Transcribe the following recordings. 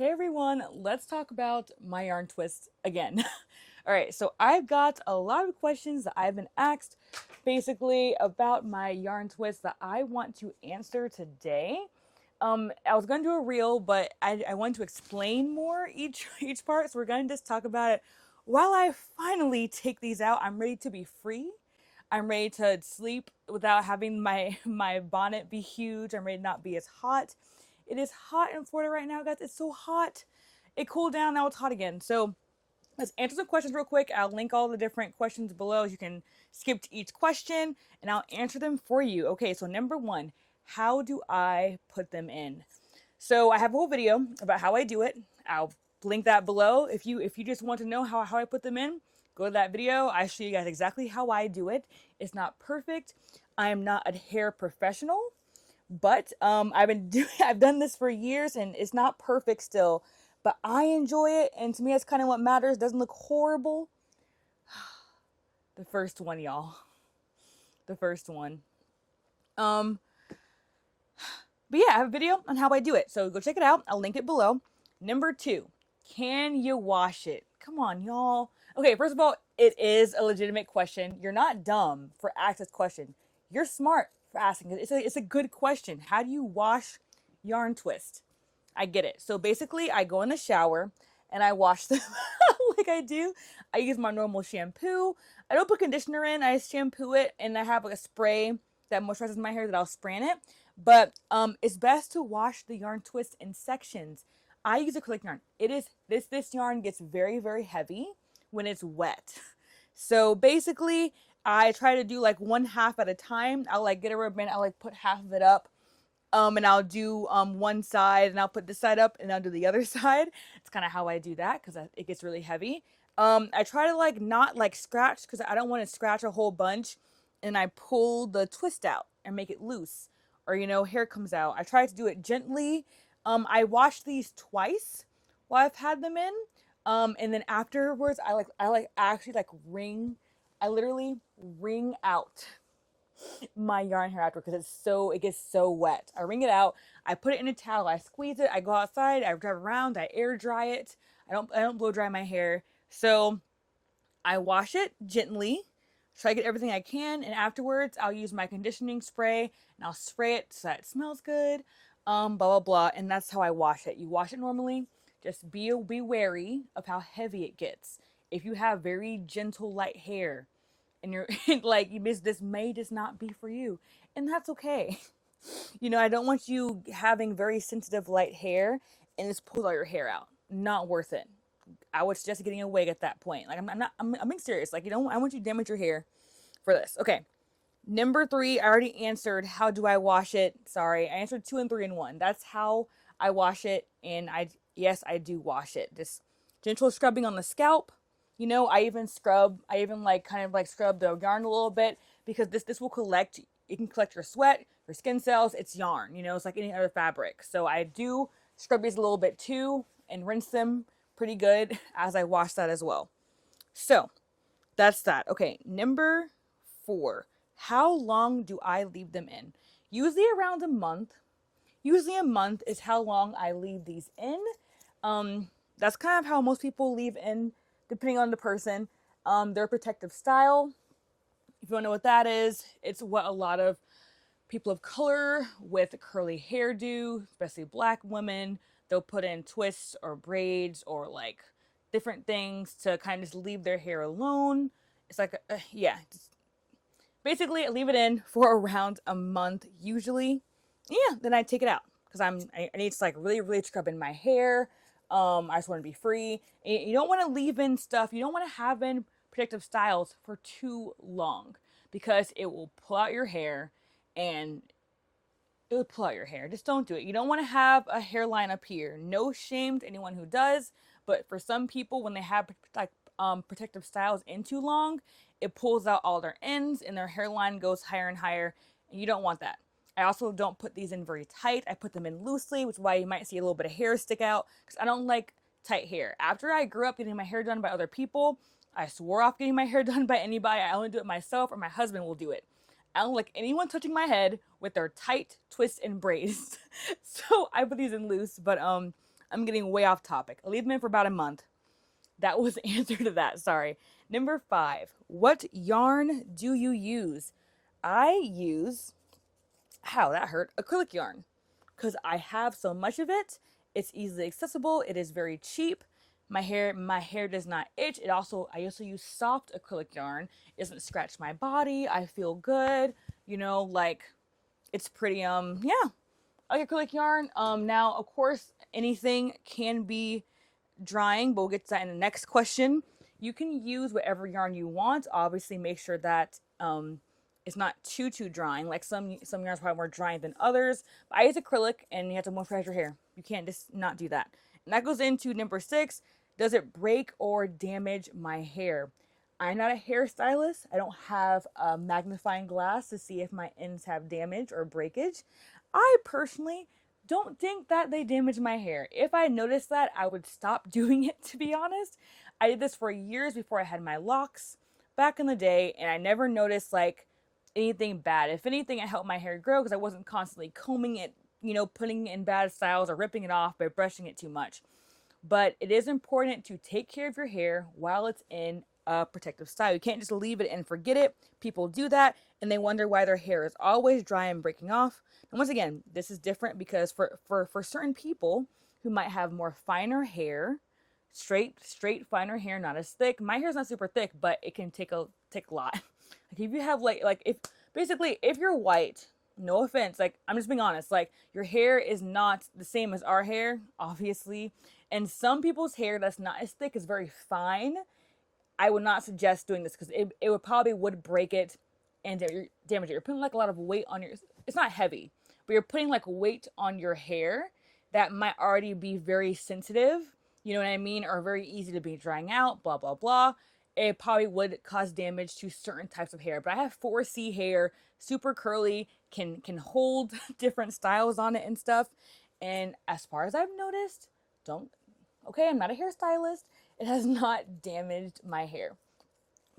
Hey everyone, let's talk about my yarn twist again. All right, so I've got a lot of questions that I've been asked basically about my yarn twist that I want to answer today. I was gonna do a reel, but I want to explain more each part, so we're gonna just talk about it while I finally take these out. I'm ready to be free. I'm ready to sleep without having my bonnet be huge. I'm ready to not be as hot. It is hot in Florida right now, guys. It's so hot. It cooled down, now it's hot again. So let's answer some questions real quick. I'll link all the different questions below. You can skip to each question and I'll answer them for you. Okay, so number one, how do I put them in? So I have a whole video about how I do it. I'll link that below. If you just want to know how I put them in, go to that video. I show you guys exactly how I do it. It's not perfect. I am not a hair professional, but I've done this for years and it's not perfect still, but I enjoy it, and to me that's kind of what matters. It doesn't look horrible. The first one, y'all. The first one. But yeah, I have a video on how I do it, so go check it out. I'll link it below. Number two, can you wash it? Come on, y'all. Okay, first of all, it is a legitimate question. You're not dumb for asking this question. You're smart for asking it. It's a good question. How do you wash yarn twist? I get it. So basically, I go in the shower and I wash them like I do. I use my normal shampoo. I don't put conditioner in. I shampoo it, and I have like a spray that moisturizes my hair that I'll spray in it. But it's best to wash the yarn twist in sections. I use acrylic yarn. It is this yarn gets very, very heavy when it's wet. So basically, I try to do like one half at a time. I'll like get a rubber band. I'll like put half of it up. And I'll do one side, and I'll put this side up, and I'll do the other side. It's kind of how I do that because it gets really heavy. I try to like not like scratch because I don't want to scratch a whole bunch, and I pull the twist out and make it loose, or hair comes out. I try to do it gently. I wash these twice while I've had them in, and then afterwards I actually like wring. I literally wring out my yarn hair after because it gets so wet. I wring it out, I put it in a towel, I squeeze it, I go outside, I drive around, I air dry it. I don't blow dry my hair. So I wash it gently, try to get everything I can, and afterwards I'll use my conditioning spray and I'll spray it so that it smells good. Blah blah blah, and that's how I wash it. You wash it normally. Just be wary of how heavy it gets. If you have very gentle light hair, and you're like this may just not be for you, and that's okay. I don't want you having very sensitive light hair and just pull all your hair out. Not worth it. I would suggest getting a wig at that point. Like I'm being serious. Like I want you to damage your hair for this. Okay. Number three, I already answered. How do I wash it? Sorry, I answered 2 and 3 and 1. That's how I wash it, and yes, I do wash it. Just gentle scrubbing on the scalp. I even like kind of like scrub the yarn a little bit because this will collect. It can collect your sweat, your skin cells. It's yarn. It's like any other fabric. So I do scrub these a little bit too and rinse them pretty good as I wash that as well. So that's that. Okay, number 4. How long do I leave them in? Usually around a month. Usually a month is how long I leave these in. That's kind of how most people leave in, depending on the person. Their protective style, if you don't know what that is, it's what a lot of people of color with curly hair do, especially black women. They'll put in twists or braids or like different things to kind of just leave their hair alone. It's like, basically I leave it in for around a month usually. Yeah, then I take it out because I need to like really, really scrub in my hair. I just want to be free. You don't want to leave in stuff. You don't want to have in protective styles for too long because it will pull out your hair, and it will pull out your hair. Just don't do it. You don't want to have a hairline up here. No shame to anyone who does, but for some people, when they have like protective styles in too long, it pulls out all their ends and their hairline goes higher and higher, and you don't want that. I also don't put these in very tight. I put them in loosely, which is why you might see a little bit of hair stick out because I don't like tight hair. After I grew up getting my hair done by other people, I swore off getting my hair done by anybody. I only do it myself or my husband will do it. I don't like anyone touching my head with their tight twists and braids. So I put these in loose, but I'm getting way off topic. I'll leave them in for about a month. That was the answer to that. Sorry. Number 5. What yarn do you use? I use, that hurt, acrylic yarn. Because I have so much of it. It's easily accessible. It is very cheap. My hair does not itch. I also use soft acrylic yarn. It doesn't scratch my body. I feel good. Like it's pretty, I like acrylic yarn. Now, of course, anything can be drying, but we'll get to that in the next question. You can use whatever yarn you want. Obviously, make sure that it's not too drying. Like some yarns are probably more drying than others. But I use acrylic, and you have to moisturize your hair. You can't just not do that. And that goes into number 6. Does it break or damage my hair? I'm not a hairstylist. I don't have a magnifying glass to see if my ends have damage or breakage. I personally don't think that they damage my hair. If I noticed that, I would stop doing it, to be honest. I did this for years before I had my locks back in the day, and I never noticed like anything bad. If anything, it helped my hair grow because I wasn't constantly combing it, putting it in bad styles or ripping it off by brushing it too much. But it is important to take care of your hair while it's in a protective style. You can't just leave it and forget it. People do that and they wonder why their hair is always dry and breaking off. And once again, this is different because for certain people who might have more finer hair, straight finer hair, not as thick. My hair is not super thick, but it can take a lot. Like if you have if you're white, no offense, like I'm just being honest, like your hair is not the same as our hair, obviously. And some people's hair that's not as thick is very fine. I would not suggest doing this because it would break it and damage it. You're putting like a lot of weight on it's not heavy, but you're putting like weight on your hair that might already be very sensitive, you know what I mean? Or very easy to be drying out, blah, blah, blah. It probably would cause damage to certain types of hair. But I have 4C hair, super curly, can hold different styles on it and stuff. And as far as I've noticed, I'm not a hairstylist. It has not damaged my hair.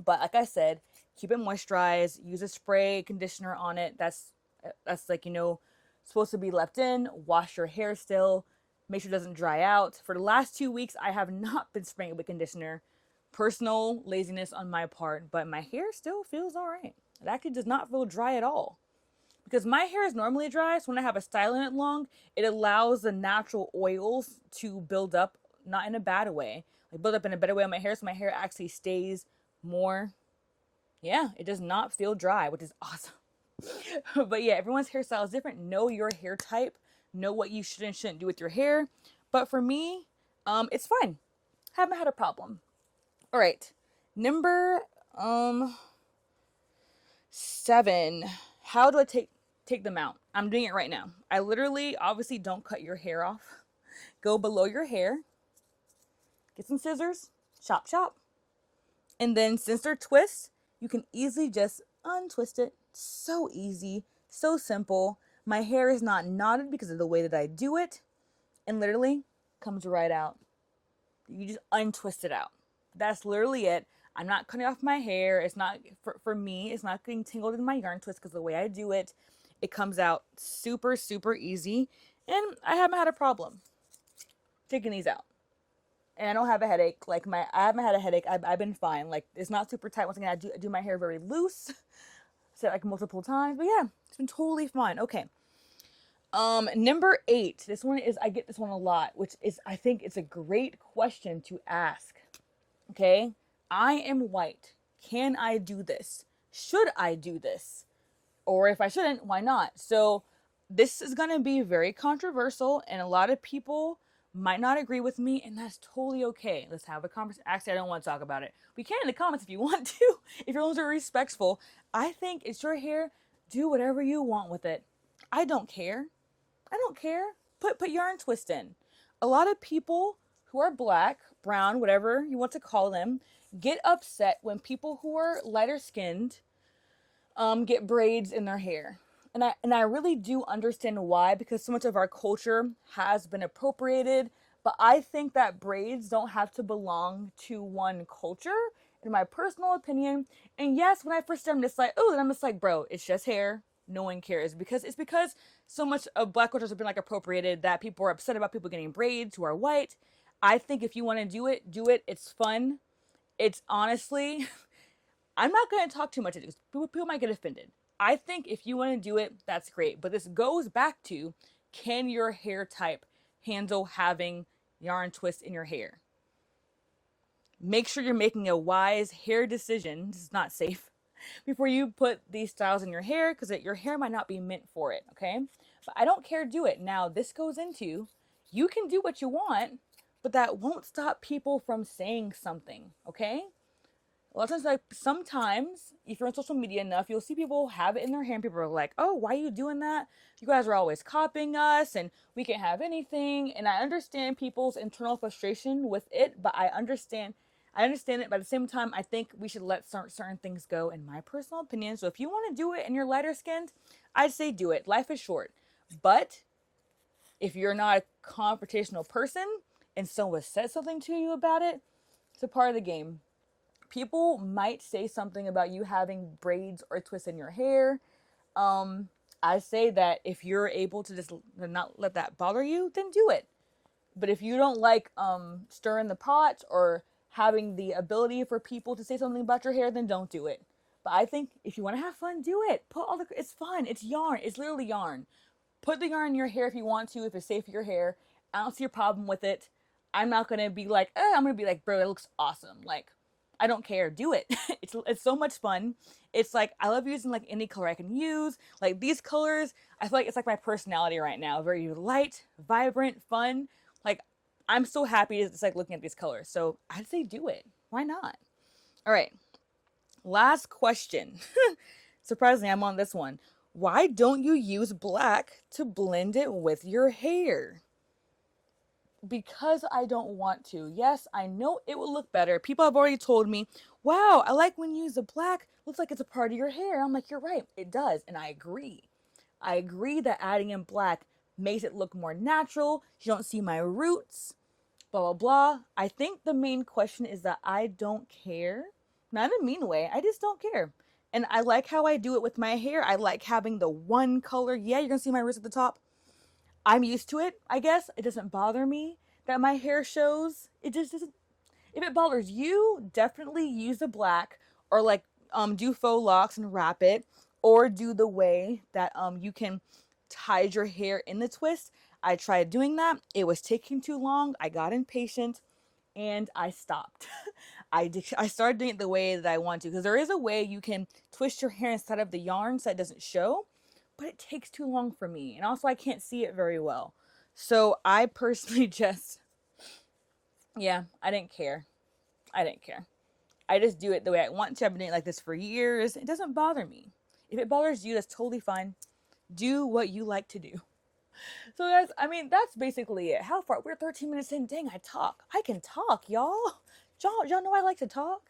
But like I said, keep it moisturized. Use a spray conditioner on it. That's like, supposed to be left in. Wash your hair still. Make sure it doesn't dry out. For the last 2 weeks, I have not been spraying it with conditioner. Personal laziness on my part, but my hair still feels all right. It actually does not feel dry at all. Because my hair is normally dry, so when I have a style in it long, it allows the natural oils to build up, not in a bad way. Like build up in a better way on my hair, so my hair actually stays more, it does not feel dry, which is awesome. But yeah, everyone's hairstyle is different. Know your hair type. Know what you should and shouldn't do with your hair. But for me, it's fine. Haven't had a problem. All right, number 7. How do I take them out? I'm doing it right now. I literally, obviously, don't cut your hair off. Go below your hair. Get some scissors. Chop, chop. And then since they're twists, you can easily just untwist it. So easy. So simple. My hair is not knotted because of the way that I do it. And literally comes right out. You just untwist it out. That's literally it. I'm not cutting off my hair. It's not, for me, it's not getting tangled in my yarn twist because the way I do it, it comes out super, super easy. And I haven't had a problem taking these out. And I don't have a headache. I haven't had a headache. I've been fine. Like, it's not super tight. Once again, I do my hair very loose. Said like multiple times. But yeah, it's been totally fine. Okay. Number 8. This one is, I get this one a lot, which is, I think it's a great question to ask. Okay, I am white. Can I do this? Should I do this? Or if I shouldn't, why not? So this is going to be very controversial and a lot of people might not agree with me, and that's totally okay. Let's have a conversation. Actually, I don't want to talk about it. We can in the comments if you want to, if your ones are respectful. I think it's your hair. Do whatever you want with it. I don't care. I don't care. Put yarn twist in. A lot of people who are black, brown, whatever you want to call them, get upset when people who are lighter skinned get braids in their hair. And I really do understand why, because so much of our culture has been appropriated. But I think that braids don't have to belong to one culture, in my personal opinion. And yes, when I first started, I'm just like, bro, it's just hair. no one cares, because it's because so much of black culture has been like appropriated that people are upset about people getting braids who are white. I think if you want to do it, do it. It's fun. It's honestly, I'm not going to talk too much because people might get offended. I think if you want to do it, that's great. But this goes back to, can your hair type handle having yarn twists in your hair? Make sure you're making a wise hair decision. This is not safe before you put these styles in your hair, because your hair might not be meant for it, okay? But I don't care, do it. Now, this goes into, you can do what you want, but that won't stop people from saying something, okay? A lot of times, like, sometimes, if you're on social media enough, you'll see people have it in their hair, and people are like, oh, why are you doing that? You guys are always copying us, and we can't have anything. And I understand people's internal frustration with it, but I understand it, but at the same time, I think we should let certain things go, in my personal opinion. So if you want to do it and you're lighter skinned, I'd say do it. Life is short. But if you're not a confrontational person and someone says something to you about it, it's a part of the game. People might say something about you having braids or twists in your hair. I say that if you're able to just not let that bother you, then do it. But if you don't like stirring the pot or having the ability for people to say something about your hair, then don't do it. But I think if you want to have fun, do it. It's fun. It's yarn. It's literally yarn. Put the yarn in your hair if you want to, if it's safe for your hair. I don't see a problem with it. I'm not going to be like, I'm going to be like, bro, that looks awesome. Like, I don't care. Do it. It's so much fun. It's like, I love using like any color I can use. Like these colors, I feel like it's like my personality right now. Very light, vibrant, fun. Like, I'm so happy it's like looking at these colors. So I'd say do it. Why not? All right. Last question. Surprisingly, I'm on this one. Why don't you use black to blend it with your hair? Because I don't want to. Yes, I know it will look better. People have already told me, wow, I like when you use the black. Looks like it's a part of your hair. I'm like, you're right. It does. And I agree. I agree that adding in black makes it look more natural. You don't see my roots. Blah, blah, blah. I think the main question is that I don't care. Not in a mean way. I just don't care. And I like how I do it with my hair. I like having the one color. Yeah, you're going to see my roots at the top. I'm used to it, I guess. It doesn't bother me that my hair shows. It just doesn't. If it bothers you, definitely use the black, or like do faux locks and wrap it, or do the way that you can hide your hair in the twist. I tried doing that. It was taking too long. I got impatient and I stopped. I started doing it the way that I want to, because there is a way you can twist your hair inside of the yarn so it doesn't show, but it takes too long for me. And also I can't see it very well. So I personally just, I didn't care. I just do it the way I want to. I've been doing it like this for years. It doesn't bother me. If it bothers you, that's totally fine. Do what you like to do. So that's basically it. How far? We're 13 minutes in. Dang, I can talk, y'all. Y'all know I like to talk.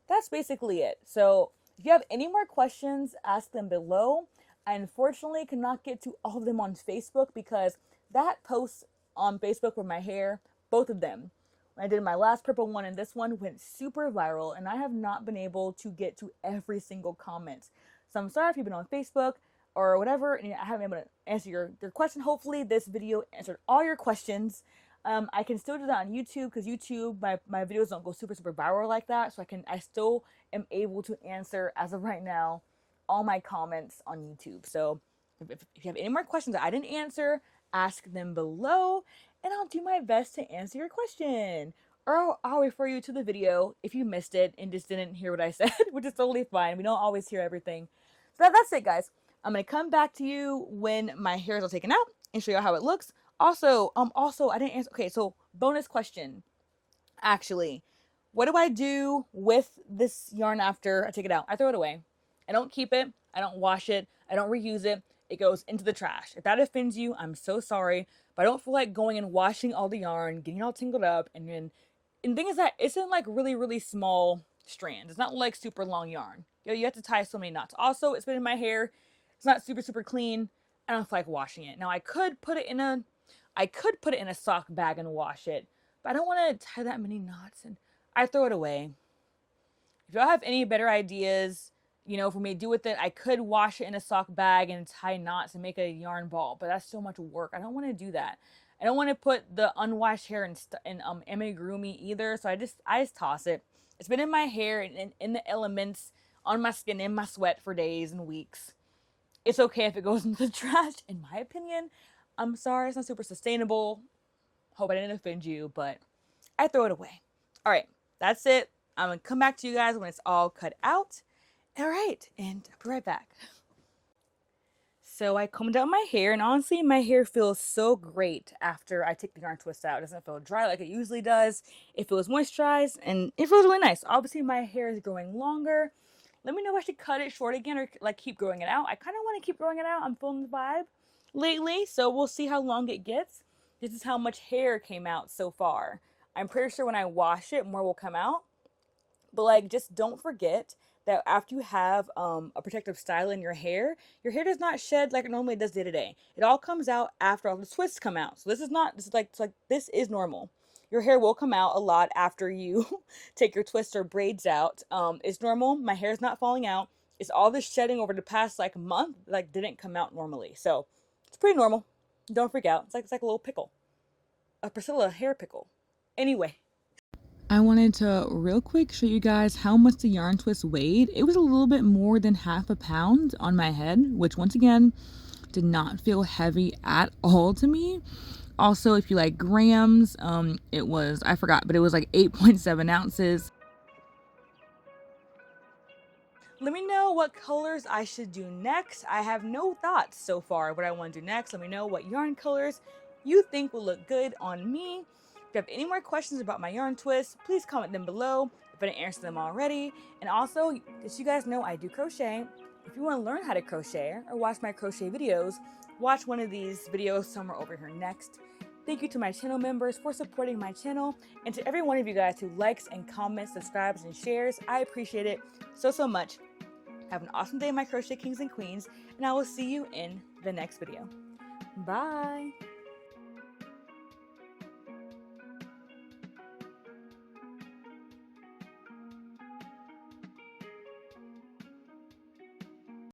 That's basically it. So if you have any more questions, ask them below. I unfortunately cannot get to all of them on Facebook, because that post on Facebook with my hair, both of them, when I did my last purple one and this one, went super viral, and I have not been able to get to every single comment. So I'm sorry if you've been on Facebook or whatever, and I haven't been able to answer your question. Hopefully this video answered all your questions. I can still do that on YouTube, because YouTube, my videos don't go super viral like that. So I still am able to answer, as of right now, all my comments on YouTube. So if you have any more questions that I didn't answer, ask them below, and I'll do my best to answer your question. Or I'll refer you to the video if you missed it and just didn't hear what I said, which is totally fine. We don't always hear everything. So that's it, guys. I'm going to come back to you when my hair is all taken out and show you how it looks. Also, I didn't answer. Okay, so bonus question. Actually, what do I do with this yarn after I take it out? I throw it away. I don't keep it. I don't wash it. I don't reuse it. It goes into the trash. If that offends you, I'm so sorry. But I don't feel like going and washing all the yarn, getting it all tangled up. And the thing is that it's in like really small strands. It's not like super long yarn. You have to tie so many knots. Also, it's been in my hair. It's not super clean. I don't feel like washing it. Now I could put it in a sock bag and wash it, but I don't want to tie that many knots, and I throw it away. If y'all have any better ideas, you know, for me to do with it. I could wash it in a sock bag and tie knots and make a yarn ball, but that's so much work. I don't want to do that. I don't want to put the unwashed hair in amigurumi either, so I just toss it. It's been in my hair and in the elements, on my skin, in my sweat for days and weeks. It's okay if it goes into the trash, in my opinion. I'm sorry, it's not super sustainable. Hope I didn't offend you, but I throw it away. All right, that's it. I'm going to come back to you guys when it's all cut out. All right, and I'll be right back. So I combed out my hair, and honestly, my hair feels so great after I take the yarn twist out. It doesn't feel dry like it usually does. It feels moisturized, and it feels really nice. Obviously, my hair is growing longer. Let me know if I should cut it short again or like keep growing it out. I kind of want to keep growing it out. I'm feeling the vibe lately, so we'll see how long it gets. This is how much hair came out so far. I'm pretty sure when I wash it, more will come out. But like, just don't forget that after you have a protective style in your hair does not shed like it normally does day to day. It all comes out after all the twists come out. So this is normal. Your hair will come out a lot after you take your twists or braids out. It's normal. My hair is not falling out. It's all this shedding over the past like month like didn't come out normally. So it's pretty normal. Don't freak out. It's like a little pickle. A Priscilla hair pickle. Anyway. I wanted to real quick show you guys how much the yarn twist weighed. It was a little bit more than half a pound on my head, which once again did not feel heavy at all to me. Also, if you like grams, it was, I forgot, but it was like 8.7 ounces. Let me know what colors I should do next. I have no thoughts so far what I want to do next. Let me know what yarn colors you think will look good on me. If you have any more questions about my yarn twist, please comment them below if I didn't answer them already. And also, as you guys know, I do crochet. If you want to learn how to crochet or watch my crochet videos, watch one of these videos somewhere over here next. Thank you to my channel members for supporting my channel, and to every one of you guys who likes and comments, subscribes, and shares. I appreciate it so much. Have an awesome day, my crochet kings and queens, and I will see you in the next video. Bye!